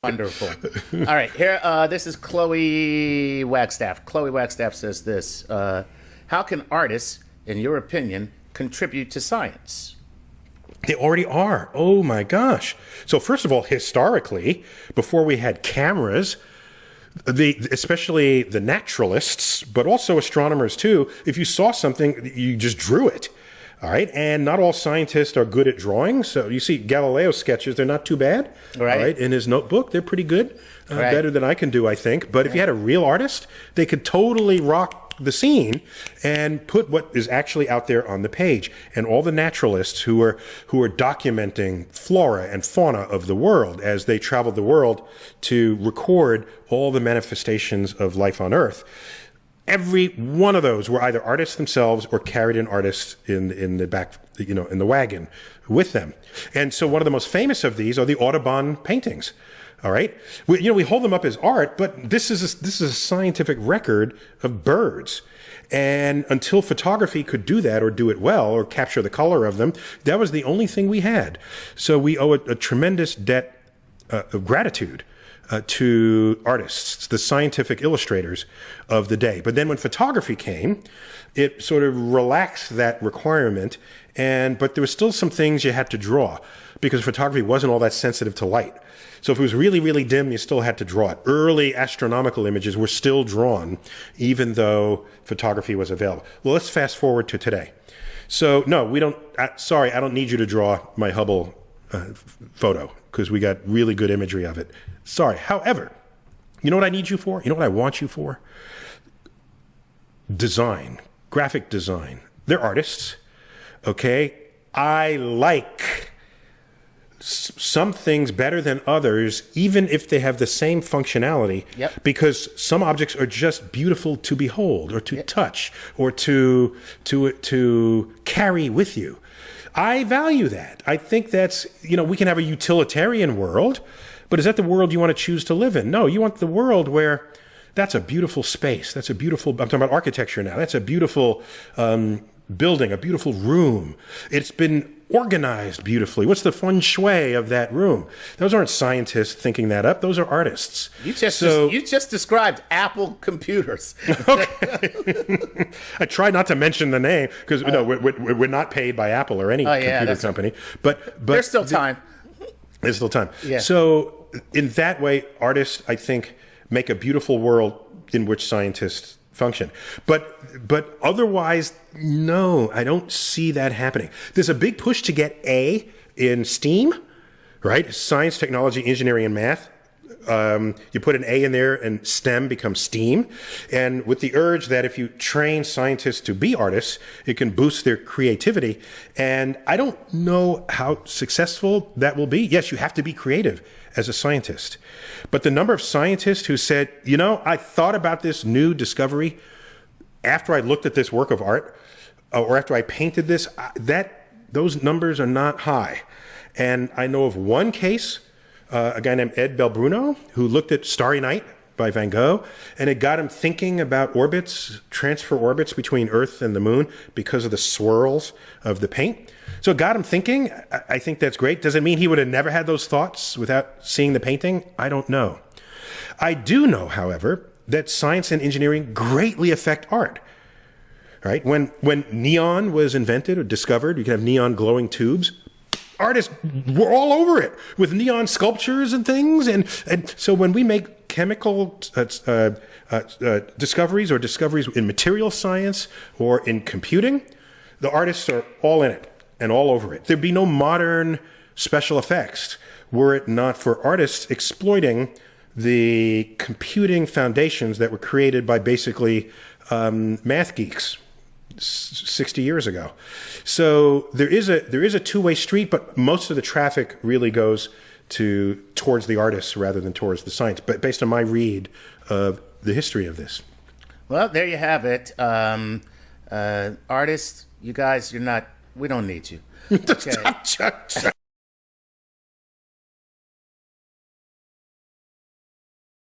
Wonderful. All right, here. This is Chloe Wagstaff. Chloe Wagstaff says this: how can artists, in your opinion, contribute to science? They already are. Oh my gosh. So first of all, historically, before we had cameras, especially the naturalists, but also astronomers too, if you saw something, you just drew it. All right. And not all scientists are good at drawing. So you see Galileo's sketches, they're not too bad. Right. All right. In his notebook, they're pretty good. Right. Better than I can do, I think. But if you had a real artist, they could totally rock the scene and put what is actually out there on the page. And all the naturalists who are documenting flora and fauna of the world as they traveled the world to record all the manifestations of life on Earth. Every one of those were either artists themselves or carried an artist in the back, in the wagon with them. And so one of the most famous of these are the Audubon paintings. All right, we hold them up as art, but this is a scientific record of birds. And until photography could do that or do it well or capture the color of them, that was the only thing we had. So we owe a tremendous debt of gratitude to artists, the scientific illustrators of the day. But then when photography came, it sort of relaxed that requirement, but there were still some things you had to draw because photography wasn't all that sensitive to light. So if it was really, really dim, you still had to draw it. Early astronomical images were still drawn, even though photography was available. Well, let's fast forward to today. So no, we don't, sorry, I don't need you to draw my Hubble photo because we got really good imagery of it. Sorry. However, you know what I need you for? You know what I want you for? Design, graphic design. They're artists, okay? I like some things better than others, even if they have the same functionality, because some objects are just beautiful to behold or to touch or to carry with you. I value that. I think that's, we can have a utilitarian world, but is that the world you want to choose to live in? No, you want the world where that's a beautiful space. That's a beautiful, I'm talking about architecture now. That's a beautiful building, a beautiful room. It's been organized beautifully. What's the feng shui of that room? Those aren't scientists thinking that up. Those are artists. You just described Apple computers. Okay. I try not to mention the name because we're not paid by Apple or any computer company. But there's still time. There's still time. Yeah. So in that way, artists, I think, make a beautiful world in which scientists function. But otherwise, no, I don't see that happening. There's a big push to get A in STEAM, right? Science, technology, engineering, and math. You put an A in there and STEM becomes STEAM. And with the urge that if you train scientists to be artists, it can boost their creativity. And I don't know how successful that will be. Yes, you have to be creative as a scientist. But the number of scientists who said, I thought about this new discovery after I looked at this work of art or after I painted this, those numbers are not high. And I know of one case, a guy named Ed Belbruno, who looked at Starry Night by Van Gogh, and it got him thinking about transfer orbits between Earth and the moon because of the swirls of the paint. So it got him thinking. I think that's great. Does it mean he would have never had those thoughts without seeing the painting? I don't know. I do know, however, that science and engineering greatly affect art. Right? When neon was invented or discovered, you could have neon glowing tubes. Artists were all over it with neon sculptures and things. And so when we make chemical discoveries or discoveries in material science or in computing, the artists are all in it and all over it. There'd be no modern special effects were it not for artists exploiting the computing foundations that were created by basically math geeks 60 years ago. So there is a two-way street, but most of the traffic really goes towards the artists rather than towards the science, but based on my read of the history of this. Well, there you have it. Artists, you guys, we don't need you. Okay.